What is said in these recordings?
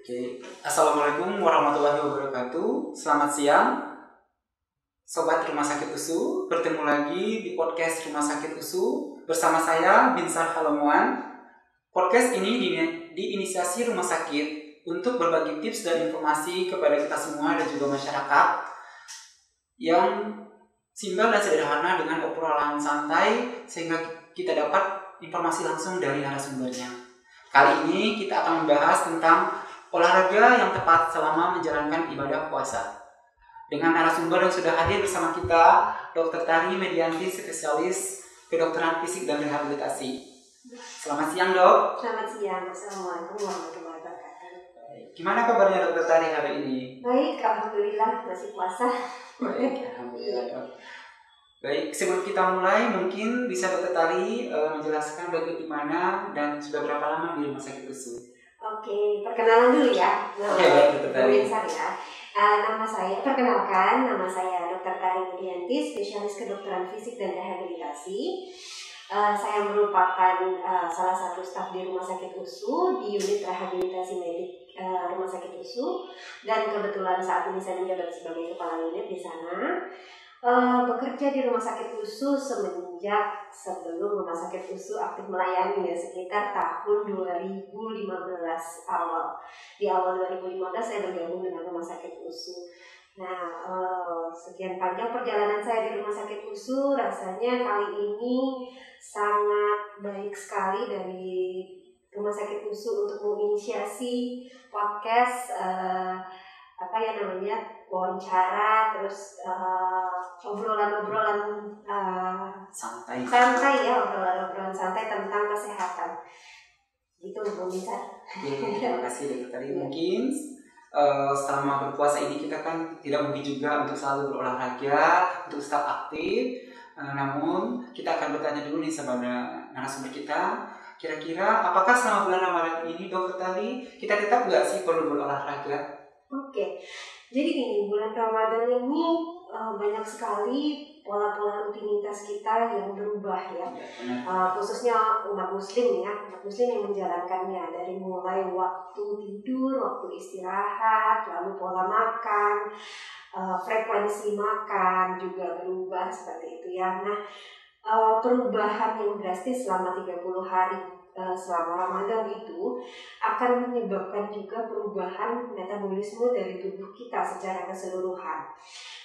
Oke. Assalamualaikum warahmatullahi wabarakatuh. Selamat siang, Sobat Rumah Sakit USU. Bertemu lagi di podcast Rumah Sakit USU bersama saya, Binsar Halomuan. Podcast ini diinisiasi Rumah Sakit untuk berbagi tips dan informasi kepada kita semua dan juga masyarakat yang simpel dan sederhana dengan obrolan santai sehingga kita dapat informasi langsung dari narasumbernya. Kali ini kita akan membahas tentang olahraga yang tepat selama menjalankan ibadah puasa. Dengan narasumber yang sudah hadir bersama kita, Dr. Tari Medianti, spesialis kedokteran fisik dan rehabilitasi. Selamat siang, Dok. Selamat siang. Assalamualaikum warahmatullahi wabarakatuh. Gimana kabarnya Dr. Tari hari ini? Baik, alhamdulillah masih puasa. Baik, alhamdulillah, Dok. Baik, sebelum kita mulai, mungkin bisa Dr. Tari menjelaskan bagaimana dan sudah berapa lama di Rumah Sakit USU? Oke, perkenalan dulu ya. Baik, Dr. Tari. Nama saya, perkenalkan, nama saya Dr. Tari Medianti, spesialis kedokteran fisik dan rehabilitasi. Saya merupakan salah satu staf di Rumah Sakit USU di unit rehabilitasi medik Rumah Sakit USU, dan kebetulan saat ini saya menjabat sebagai kepala unit di sana. Bekerja di Rumah Sakit USU semenjak sebelum Rumah Sakit USU aktif melayani ya, sekitar tahun 2015 awal. Di awal 2015 saya bergabung dengan Rumah Sakit USU. Nah, sekian panjang perjalanan saya di Rumah Sakit USU, rasanya kali ini sangat baik sekali dari Rumah Sakit USU untuk menginisiasi podcast wawancara, terus obrolan-obrolan Santai ya, obrolan santai tentang kesehatan. Gitu, Bu Nisa. Terima kasih Dr. Tari. Mungkin selama berpuasa ini kita kan tidak mungkin juga untuk selalu berolahraga, untuk tetap aktif. Namun kita akan bertanya dulu nih sama narasumber kita. Kira-kira apakah selama bulan Ramadan ini Dr. Tari kita tetap nggak sih perlu berolahraga? Oke, jadi gini, bulan Ramadan ini banyak sekali pola-pola rutinitas kita yang berubah ya, khususnya umat muslim yang menjalankannya, dari mulai waktu tidur, waktu istirahat, lalu pola makan, frekuensi makan juga berubah seperti itu ya. Nah, perubahan yang drastis selama 30 hari selama Ramadan itu akan menyebabkan juga perubahan metabolisme dari tubuh kita secara keseluruhan.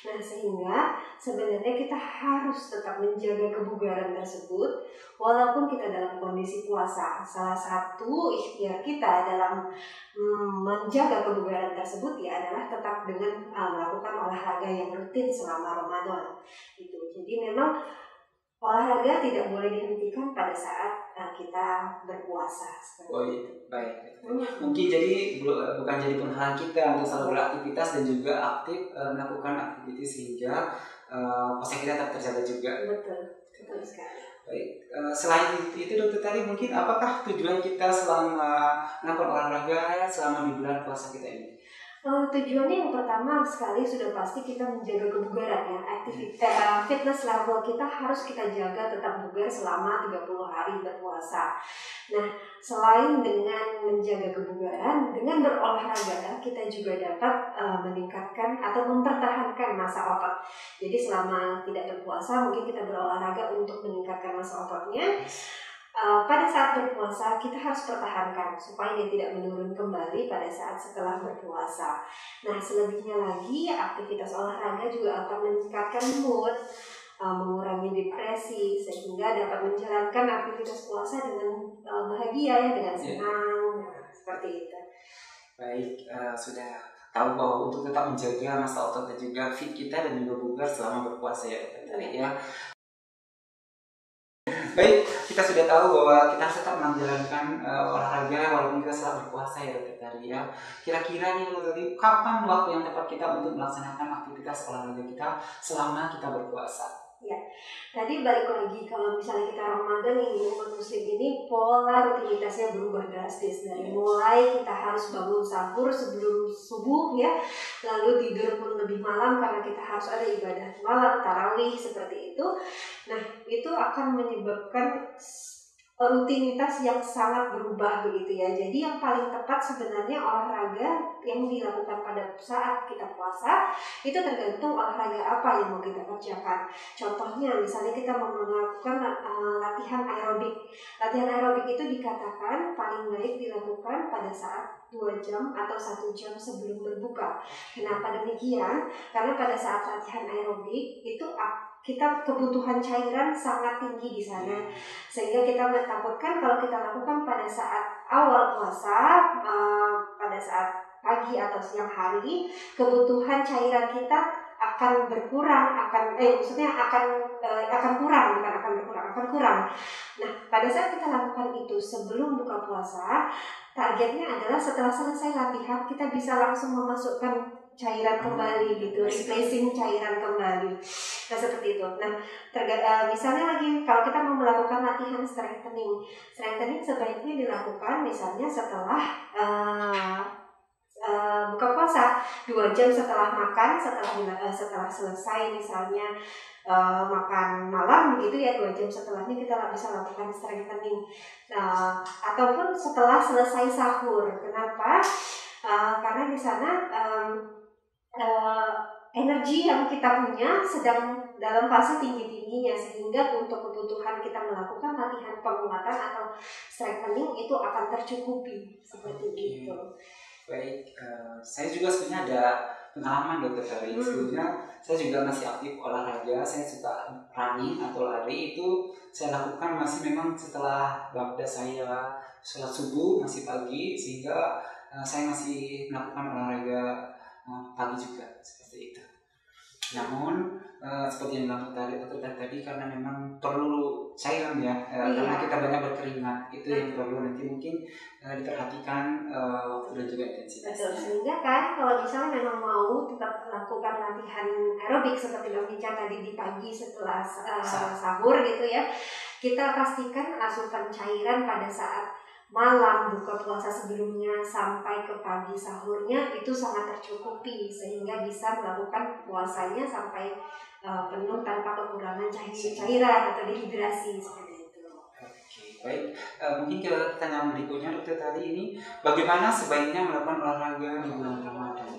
Nah, sehingga sebenarnya kita harus tetap menjaga kebugaran tersebut walaupun kita dalam kondisi puasa. Salah satu ikhtiar kita dalam menjaga kebugaran tersebut ya adalah tetap dengan melakukan olahraga yang rutin selama Ramadan. Gitu. Jadi memang olahraga tidak boleh dihentikan pada saat kita berpuasa. Oh iya, baik. Mungkin jadi bukan jadi penghalang kita untuk selalu beraktivitas dan juga aktif melakukan aktivitas sehingga puasa kita tetap terjaga juga. Betul sekali. Baik, selain itu Dokter Tari, mungkin apakah tujuan kita selama melakukan olahraga selama di bulan puasa kita ini? Tujuannya yang pertama sekali sudah pasti kita menjaga kebugaran ya. Aktivitas fitness level kita harus kita jaga tetap bugar selama 30 hari berpuasa. Nah, selain dengan menjaga kebugaran, dengan berolahraga kita juga dapat meningkatkan atau mempertahankan massa otot. Jadi selama tidak berpuasa mungkin kita berolahraga untuk meningkatkan massa ototnya. Pada saat berpuasa kita harus pertahankan supaya dia tidak menurun kembali pada saat setelah berpuasa. Nah, selebihnya lagi aktivitas olahraga juga akan meningkatkan mood, mengurangi depresi sehingga dapat menjalankan aktivitas puasa dengan bahagia ya, dengan senang. Nah, seperti itu. Baik, sudah tahu bahwa untuk tetap menjaga massa otot dan juga fit kita dan juga bugar selama berpuasa ya Dokter Tari ya. Baik, kita sudah tahu bahwa kita harus tetap menjalankan olahraga walaupun kita sedang berpuasa ya Dokter Tari ya. Kira-kira nih Dokter Tari, kapan waktu yang tepat kita untuk melaksanakan aktivitas olahraga kita selama kita berpuasa? Ya, tadi balik lagi kalau misalnya kita Ramadan ini, umat muslim ini pola rutinitasnya berubah drastis. Dari mulai kita harus bangun sahur sebelum subuh ya, lalu tidur pun lebih malam karena kita harus ada ibadah malam, tarawih seperti itu. Nah, itu akan menyebabkan rutinitas yang sangat berubah begitu ya. Jadi yang paling tepat sebenarnya olahraga yang dilakukan pada saat kita puasa itu tergantung olahraga apa yang mau kita kerjakan. Contohnya misalnya kita mau melakukan latihan aerobik. Latihan aerobik itu dikatakan paling baik dilakukan pada saat 2 jam atau 1 jam sebelum berbuka. Kenapa demikian? Karena pada saat latihan aerobik itu kita kebutuhan cairan sangat tinggi di sana, sehingga kita takutkan kalau kita lakukan pada saat awal puasa, pada saat pagi atau siang hari, kebutuhan cairan kita akan berkurang, akan kurang, bukan akan berkurang, akan kurang. Nah, pada saat kita lakukan itu sebelum buka puasa, targetnya adalah setelah selesai latihan kita bisa langsung memasukkan cairan kembali gitu, replacing cairan kembali. Nah seperti itu. Nah misalnya lagi kalau kita mau melakukan latihan strengthening sebaiknya dilakukan misalnya setelah buka puasa, 2 jam setelah makan, setelah selesai misalnya makan malam begitu ya, 2 jam setelahnya kita bisa lakukan strengthening. Ataupun setelah selesai sahur. Kenapa? Karena di sana energi yang kita punya sedang dalam fase tinggi-tingginya, sehingga untuk kebutuhan kita melakukan latihan penguatan atau strengthening itu akan tercukupi seperti itu. Baik, saya juga sebenarnya ada pengalaman Dokter Tari. Sebelumnya saya juga masih aktif olahraga, saya suka running atau lari, itu saya lakukan masih memang setelah waktu saya sholat subuh, masih pagi, sehingga saya masih melakukan olahraga pagi juga seperti itu. Namun seperti yang dokter tadi karena memang perlu cairan ya, karena kita banyak berkeringat, itu yang perlu nanti mungkin diperhatikan waktu dan juga intensitasnya. Betul, sehingga kan kalau misalnya memang mau tetap melakukan latihan aerobik seperti Bang Bicar tadi di pagi setelah sahur gitu ya, kita pastikan asupan cairan pada saat malam buka puasa sebelumnya sampai ke pagi sahurnya itu sangat tercukupi, sehingga bisa melakukan puasanya sampai penuh tanpa kekurangan cairan atau dehidrasi seperti itu. Oke, baik. Mungkin ke pertanyaan berikutnya Dokter Tari, ini bagaimana sebaiknya melakukan olahraga di bulan Ramadan?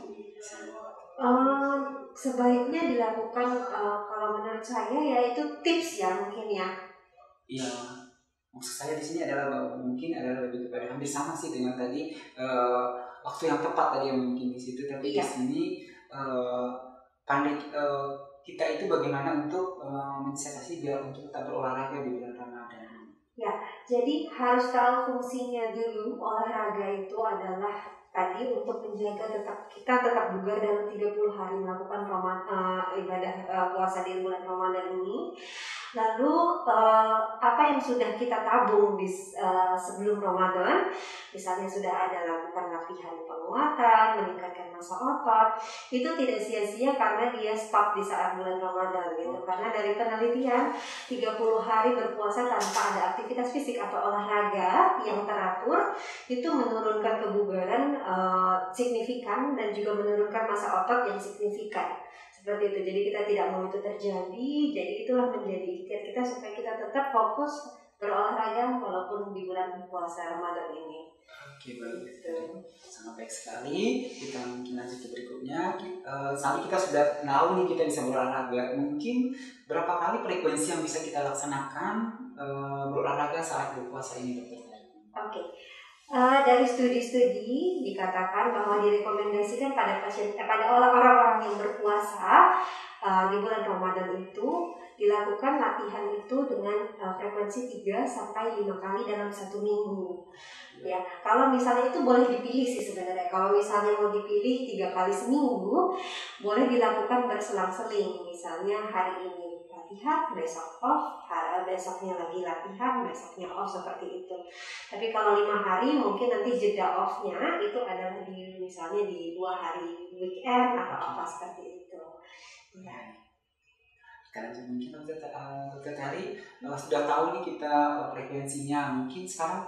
Sebaiknya dilakukan kalau menurut saya ya itu tips ya mungkin ya. Iya. Maksud saya di sini adalah mungkin adalah lebih kepada hampir sama sih dengan tadi waktu yang tepat tadi yang mungkin di situ, tapi di sini kita itu bagaimana untuk mensiasati biar untuk tetap berolahraga di bulan Ramadan. Ya, jadi harus tahu fungsinya dulu. Olahraga itu adalah tadi untuk menjaga kita tetap bugar dalam 30 hari melakukan ibadah puasa di bulan Ramadan ini. Lalu apa yang sudah kita tabung sebelum Ramadan, misalnya sudah ada lakukan latihan penguatan, meningkatkan massa otot, itu tidak sia-sia karena dia stop di saat bulan Ramadan gitu. Karena dari penelitian 30 hari berpuasa tanpa ada aktivitas fisik atau olahraga yang teratur itu menurunkan kebugaran signifikan dan juga menurunkan massa otot yang signifikan. Seperti itu, jadi kita tidak mau itu terjadi, jadi itulah menjadi ikhtiar kita supaya kita tetap fokus berolahraga walaupun di bulan puasa Ramadan ini. Oke, baik, sangat baik sekali. Kita mungkin lanjut ke berikutnya. Saat kita sudah tahu nih kita bisa berolahraga, mungkin berapa kali frekuensi yang bisa kita laksanakan berolahraga saat berpuasa ini, Dokter? Oke. Dari studi-studi dikatakan bahwa direkomendasikan pada orang-orang yang berpuasa di bulan Ramadan itu dilakukan latihan itu dengan frekuensi 3-5 kali dalam 1 minggu. Ya, kalau misalnya itu boleh dipilih sih sebenarnya. Kalau misalnya mau dipilih 3 kali seminggu, boleh dilakukan berselang-seling. Misalnya hari ini latihan, besok off, besoknya lagi latihan, besoknya off, seperti itu. Tapi kalau 5 hari mungkin nanti jeda off-nya itu adalah misalnya di 2 hari weekend atau apa seperti itu. Ya. Karena mungkin Dokter Tari sudah tahu nih kita frekuensinya. Mungkin sekarang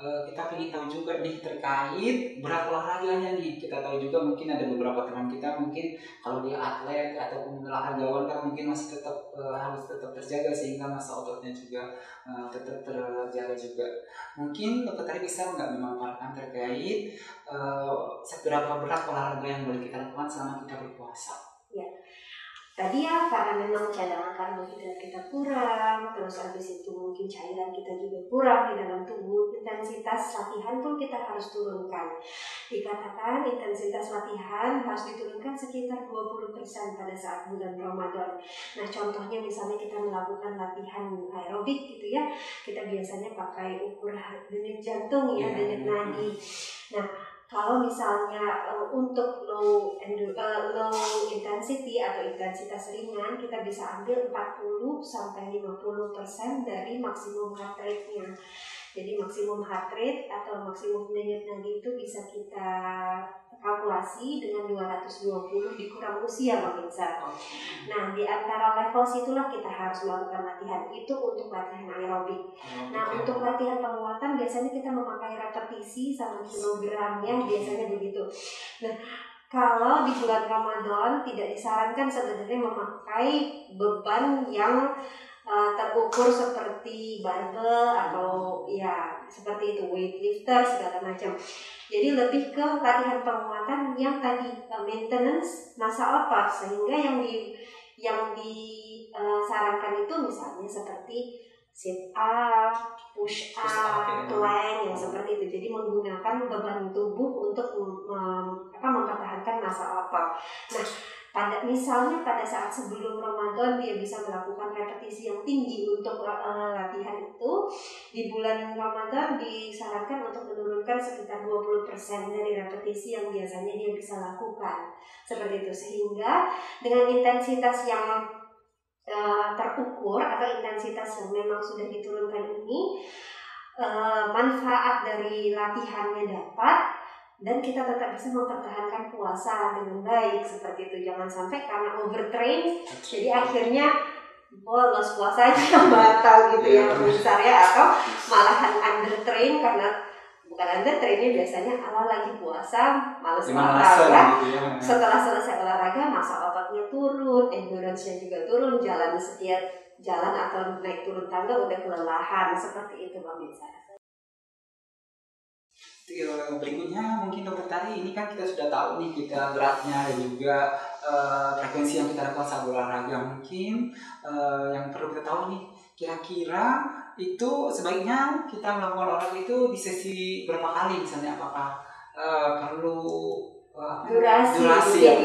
kita ingin tahu juga nih terkait berat olahraganya nih. Kita tahu juga mungkin ada beberapa teman kita mungkin kalau dia atlet ataupun olahragawan kan mungkin masih tetap harus tetap terjaga sehingga masa ototnya juga tetap terjaga juga. Mungkin dokter tadi bisa nggak memaparkan terkait seberapa berat olahraga yang boleh kita lakukan selama kita berpuasa? Ya. Tadi ya karena memang cadangan karbohidrat kita kurang, terus habis itu mungkin cairan kita juga kurang di dalam tubuh, intensitas latihan pun kita harus turunkan. Dikatakan intensitas latihan harus diturunkan sekitar 20% pada saat bulan Ramadan. Nah contohnya misalnya kita melakukan latihan aerobik gitu ya, kita biasanya pakai ukur denyut jantung ya, denyut nadi. Nah kalau misalnya untuk low intensity atau intensitas ringan, kita bisa ambil 40-50% dari maksimum heart rate-nya. Jadi maksimum heart rate atau maksimum denyut nadi itu bisa kita kalkulasi dengan 220 dikurang usia Bang Binsar. Nah di antara level situlah kita harus melakukan latihan. Itu untuk latihan aerobik. Nah untuk latihan penguatan biasanya kita memakai repetisi sama kilogramnya, biasanya begitu. Nah kalau di bulan Ramadan tidak disarankan sebenarnya memakai beban yang terukur seperti barbel atau ya seperti itu weightlifter segala macam. Jadi lebih ke latihan penguatan yang tadi maintenance masa otot, sehingga yang disarankan itu misalnya seperti sit up, push up, plank yang seperti itu. Jadi menggunakan beban tubuh untuk mempertahankan masa otot. Nah misalnya pada saat sebelum Ramadan dia bisa melakukan repetisi yang tinggi untuk latihan itu, di bulan Ramadan disarankan untuk menurunkan sekitar 20% dari repetisi yang biasanya dia bisa lakukan seperti itu, sehingga dengan intensitas yang terukur atau intensitas yang memang sudah diturunkan ini, manfaat dari latihannya dapat dan kita tetap bisa mempertahankan puasa dengan baik seperti itu. Jangan sampai karena overtrain jadi akhirnya bolos puasanya batal gitu ya besar ya, atau malahan undertrain karena bukan undertrainnya biasanya awal lagi puasa males olahraga gitu ya. Setelah selesai olahraga masa ototnya turun, endurance-nya juga turun, jalan setiap jalan atau naik turun tangga udah kelelahan seperti itu Bang Binsar. Berikutnya mungkin dokter tadi ini kan kita sudah tahu nih kita beratnya dan juga frekuensi yang kita lakukan saat berolahraga. Mungkin yang perlu kita tahu nih kira-kira itu sebaiknya kita melakukan olahraga itu di sesi berapa kali, misalnya apakah perlu durasi ya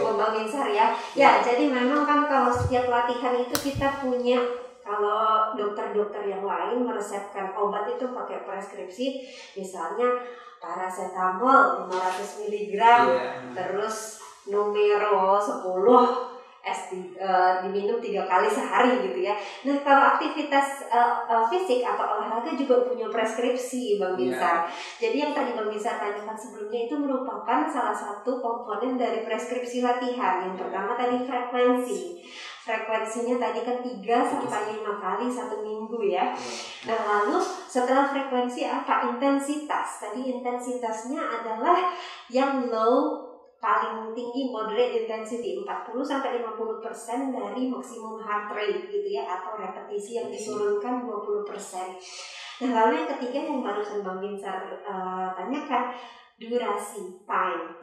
Bang Binsar ya. Ya jadi memang kan kalau setiap latihan itu kita punya, kalau dokter-dokter yang lain meresepkan obat itu pakai preskripsi, misalnya paracetamol 500 mg, terus numero 10 diminum 3 kali sehari gitu ya. Nah kalau aktivitas fisik atau olahraga juga punya preskripsi Bang Binsar. Jadi yang tadi Bang Binsar tanyakan sebelumnya itu merupakan salah satu komponen dari preskripsi latihan. Yang pertama tadi frekuensi. Frekuensinya tadi kan 3-5 kali 1 minggu ya. Nah lalu setelah frekuensi apa? Intensitas. Tadi intensitasnya adalah yang low, paling tinggi moderate intensity 40-50% dari maksimum heart rate gitu ya, atau repetisi yang diturunkan 20%. Nah lalu yang ketiga yang barusan Bang Binsar tanyakan, durasi,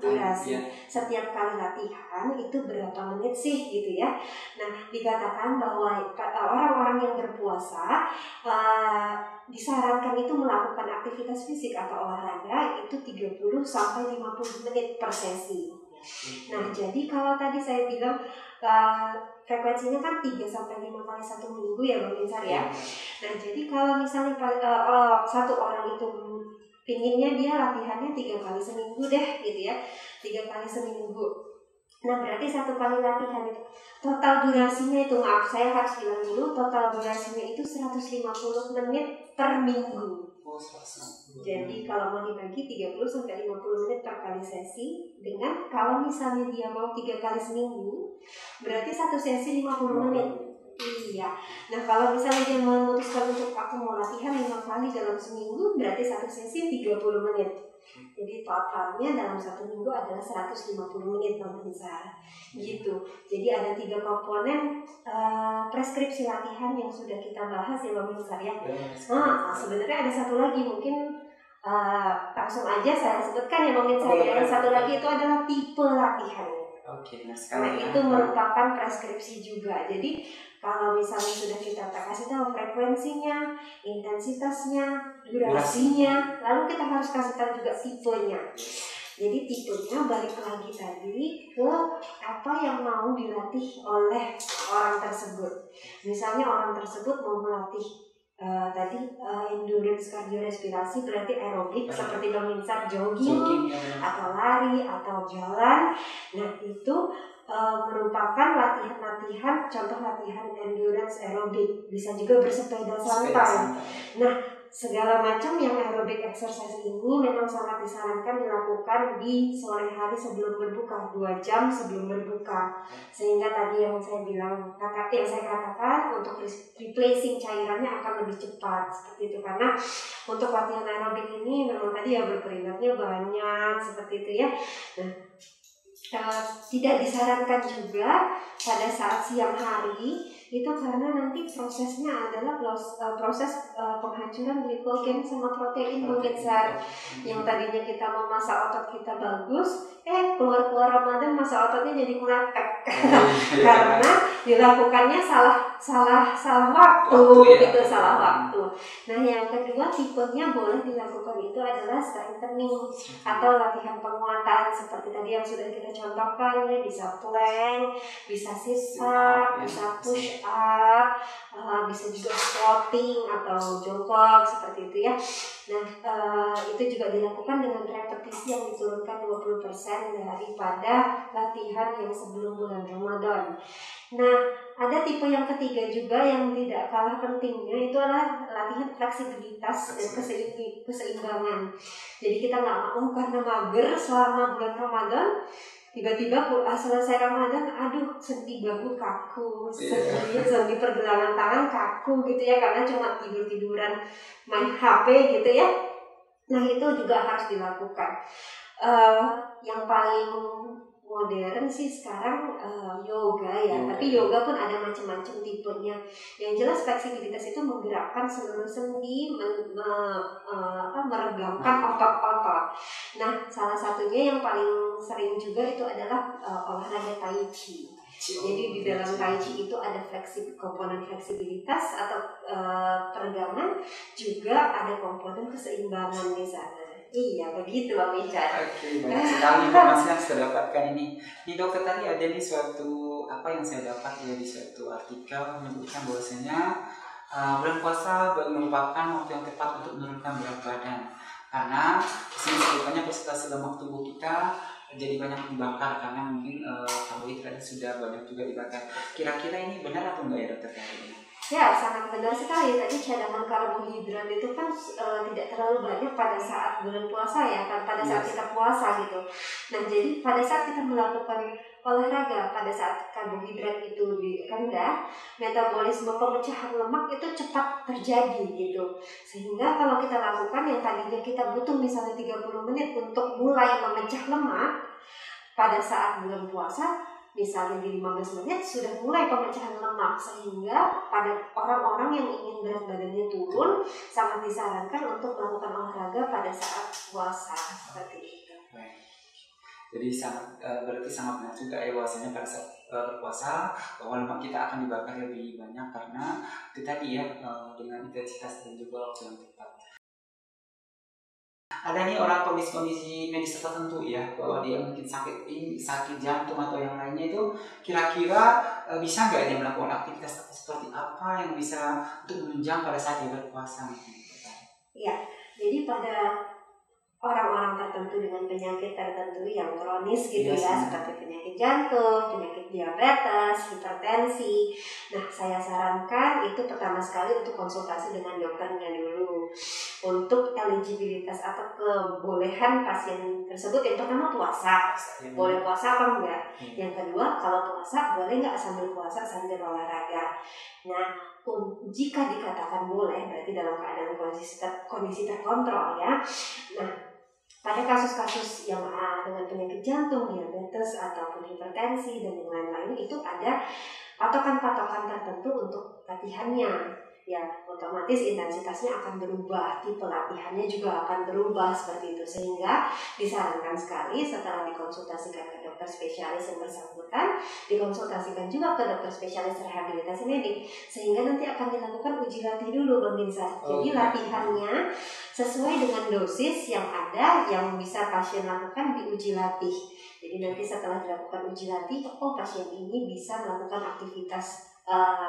durasi. Setiap kali latihan itu berapa menit sih gitu ya. Nah dikatakan bahwa orang-orang yang berpuasa disarankan itu melakukan aktivitas fisik atau olahraga itu 30-50 menit per sesi. Nah jadi kalau tadi saya bilang frekuensinya kan 3-5 kali 1 minggu ya Bang Binsar ya. Nah jadi kalau misalnya satu orang itu pinginnya dia latihannya 3 kali seminggu deh gitu ya, 3 kali seminggu. Nah berarti 1 kali latihan itu total durasinya itu, maaf saya harus bilang dulu, total durasinya itu 150 menit per minggu. Jadi kalau mau dibagi 30-50 menit per kali sesi, dengan kalau misalnya dia mau 3 kali seminggu berarti 1 sesi 50 menit. Iya. Nah kalau misalnya dia memutuskan untuk aku mau latihan 5 kali dalam seminggu, berarti satu sesi 30 menit. Jadi totalnya dalam 1 minggu adalah 150 menit pemirsa. Gitu. Jadi ada 3 komponen preskripsi latihan yang sudah kita bahas ya pemirsa ya. Nah sebenarnya ada satu lagi mungkin langsung aja saya sebutkan ya pemirsa ya. Yang satu lagi itu adalah tipe latihan. Oke, Nah itu merupakan preskripsi juga. Jadi kalau misalnya sudah kita kasih tahu frekuensinya, intensitasnya, durasinya, lalu kita harus kasih tahu juga tipenya. Jadi tipenya balik lagi tadi ke apa yang mau dilatih oleh orang tersebut. Misalnya orang tersebut mau melatih endurance kardiorespirasi, berarti aerobik seperti pemirsa jogging atau lari atau jalan. Nah itu merupakan latihan-latihan, contoh latihan endurance aerobik. Bisa juga bersepeda santai. Nah segala macam yang aerobic exercise ini memang sangat disarankan dilakukan di sore hari sebelum berbuka, 2 jam sebelum berbuka. Sehingga tadi yang saya katakan untuk replacing cairannya akan lebih cepat seperti itu. Karena untuk latihan aerobik ini memang tadi ya berkeringatnya banyak seperti itu ya. Nah tidak disarankan juga pada saat siang hari itu karena nanti prosesnya adalah proses penghancuran glikogen sama protein pemirsa. Yang tadinya kita mau masa otot kita bagus, keluar Ramadan masa ototnya jadi meletek karena dilakukannya salah waktu gitu, salah waktu. Nah yang kedua tipenya boleh dilakukan itu adalah strengthening atau latihan penguatan seperti tadi yang sudah kita contohkan ya, bisa plank, bisa sit up, bisa push up, bisa juga squatting atau jongkok seperti itu ya. Nah itu juga dilakukan dengan repetisi yang diturunkan 20% daripada latihan yang sebelum bulan Ramadan. Nah ada tipe yang ketiga juga yang tidak kalah pentingnya, itu adalah latihan fleksibilitas dan keseimbangan. Jadi kita nggak mau karena mager selama bulan Ramadan, tiba-tiba selesai Ramadan, aduh sendi bahu kaku, sendi pergelangan tangan kaku gitu ya, karena cuma tiduran main HP gitu ya. Nah itu juga harus dilakukan. Yang paling modern sih sekarang yoga ya, tapi yoga pun ada macam-macam tipenya. Yang jelas fleksibilitas itu menggerakkan seluruh sendi, meregangkan otot-otot. Nah salah satunya yang paling sering juga itu adalah olahraga tai chi. Jadi di dalam tai chi itu ada komponen fleksibilitas atau peregangan, juga ada komponen keseimbangan di sana. Iya begitu Bang Ican. Oke, banyak sekali informasi yang saya dapatkan ini. Di dokter tadi ada nih suatu apa yang saya dapat ya di suatu artikel menyebutkan bahwasanya bulan puasa merupakan waktu yang tepat untuk menurunkan berat badan. Karena di sini sebetulnya presentasi lemak tubuh kita jadi banyak dibakar karena mungkin karbohidratnya sudah banyak juga dibakar. Kira-kira ini benar atau enggak ya dokter tadi? Ya, sangat benar sekali. Tadi cadangan karbohidrat itu kan tidak terlalu banyak pada saat bulan puasa ya, kan pada saat kita puasa gitu. Nah, jadi pada saat kita melakukan olahraga, pada saat karbohidrat itu rendah, metabolisme pemecahan lemak itu cepat terjadi gitu. Sehingga kalau kita lakukan yang tadinya kita butuh misalnya 30 menit untuk mulai memecah lemak, pada saat bulan puasa misalnya di 15 menit sudah mulai pemecahan lemak, sehingga pada orang-orang yang ingin berat badannya turun sangat disarankan untuk melakukan olahraga pada saat puasa seperti itu. Jadi berarti sangat benar juga ya bahwasanya pada saat berpuasa bahwa lemak kita akan dibakar lebih banyak karena itu tadi ya dengan intensitas dan juga waktu yang tepat. Ada nih orang kondisi medis tertentu ya bahwa dia mungkin sakit jantung atau yang lainnya, itu kira-kira bisa nggak dia melakukan aktivitas seperti apa yang bisa untuk menunjang pada saat dia berpuasa? Ya, jadi pada orang-orang tertentu dengan penyakit tertentu yang kronis gitu seperti penyakit jantung, penyakit diabetes, hipertensi. Nah, saya sarankan itu pertama sekali untuk konsultasi dengan dokternya dulu. Untuk eligibilitas atau kebolehan pasien tersebut, yang pertama puasa, boleh puasa apa enggak. Yang kedua, kalau puasa boleh nggak sambil puasa sambil olahraga. Nah, jika dikatakan boleh berarti dalam keadaan kondisi terkontrol ya. Nah, pada kasus-kasus yang dengan penyakit jantung, diabetes ataupun hipertensi dan yang lain-lain, itu ada patokan-patokan tertentu untuk latihannya. Ya, otomatis intensitasnya akan berubah, tipe latihannya juga akan berubah seperti itu, sehingga disarankan sekali setelah dikonsultasikan ke dokter spesialis yang bersangkutan, dikonsultasikan juga ke dokter spesialis rehabilitasi medik, sehingga nanti akan dilakukan uji latih dulu, Bang Binsa. Jadi latihannya sesuai dengan dosis yang ada yang bisa pasien lakukan di uji latih. Jadi nanti setelah dilakukan uji latih, pasien ini bisa melakukan aktivitas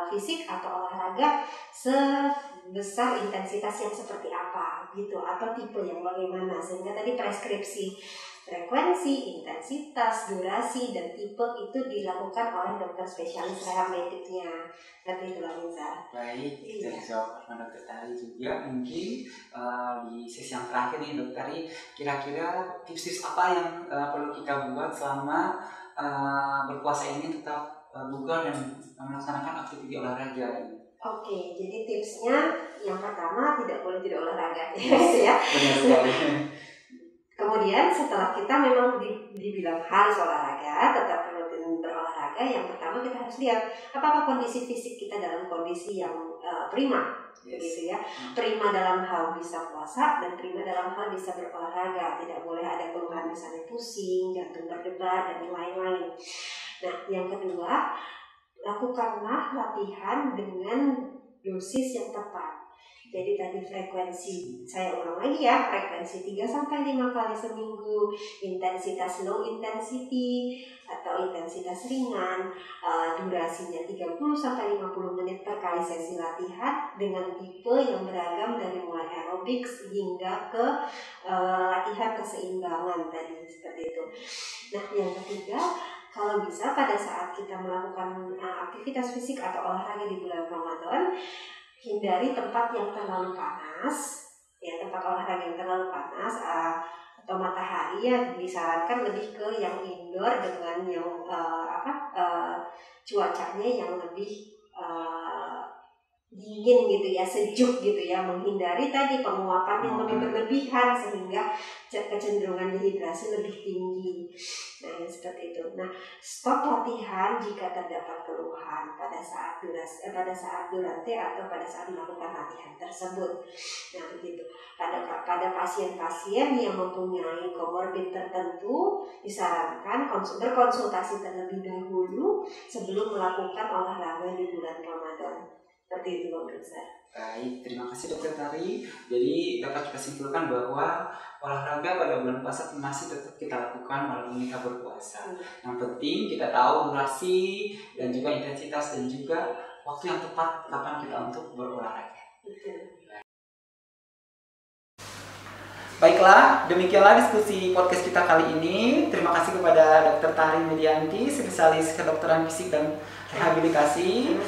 fisik atau olahraga sebesar intensitas yang seperti apa gitu, atau tipe yang bagaimana, sehingga tadi preskripsi frekuensi, intensitas, durasi, dan tipe itu dilakukan oleh dokter spesialis rehab mediknya. Seperti itu, Bang Binsa. Baik, jadi jawab Dokter Tari juga mungkin di sesi yang terakhir nih Dokter Tari, kira-kira tips-tips apa yang perlu kita buat selama berpuasa ini tetap bugar dan melaksanakan aktivitas olahraga. Oke, jadi tipsnya yang pertama tidak boleh tidak olahraga, ya. Benar sekali. Kemudian setelah kita memang dibilang harus olahraga, tetap rutin berolahraga, yang pertama kita harus lihat apakah kondisi fisik kita dalam kondisi yang prima, begitu ya. Prima dalam hal bisa puasa dan prima dalam hal bisa berolahraga. Tidak boleh ada keluhan misalnya pusing, jantung berdebar dan yang lain-lain. Nah, yang kedua, lakukanlah latihan dengan dosis yang tepat. Jadi tadi frekuensi, saya ulang lagi ya, frekuensi 3-5 kali seminggu, intensitas low intensity atau intensitas ringan, durasinya 30-50 menit per kali sesi latihan dengan tipe yang beragam dari mulai aerobics hingga ke latihan keseimbangan tadi, seperti itu. Nah, yang ketiga, kalau bisa pada saat kita melakukan aktivitas fisik atau olahraga di bulan Ramadan, hindari tempat yang terlalu panas, ya, tempat olahraga yang terlalu panas atau matahari, ya disarankan lebih ke yang indoor dengan yang cuacanya yang lebih dingin gitu ya, sejuk gitu ya, menghindari tadi penguapan yang lebih berlebihan sehingga kecenderungan dehidrasi lebih tinggi. Nah, seperti itu. Nah, stop latihan jika terdapat keluhan pada saat durante atau pada saat melakukan latihan tersebut. Nah, begitu. Pada pasien-pasien yang mempunyai komorbid tertentu, disarankan berkonsultasi terlebih dahulu sebelum melakukan olahraga di bulan Ramadan. Seperti itu, Bang Binsa. Baik, terima kasih Dokter Tari. Jadi dapat kita simpulkan bahwa olahraga pada bulan puasa masih tetap kita lakukan walaupun kita berpuasa. Yang penting kita tahu durasi dan juga intensitas dan juga waktu yang tepat kapan kita untuk berolahraga. Baiklah, demikianlah diskusi podcast kita kali ini. Terima kasih kepada Dokter Tari Medianti, spesialis kedokteran fisik dan rehabilitasi,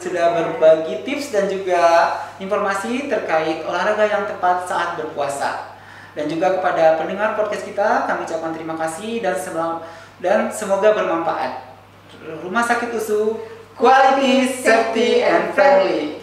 sudah berbagi tips dan juga informasi terkait olahraga yang tepat saat berpuasa. Dan juga kepada pendengar podcast kita, kami ucapkan terima kasih dan semoga bermanfaat. Rumah Sakit USU, quality, safety, and friendly.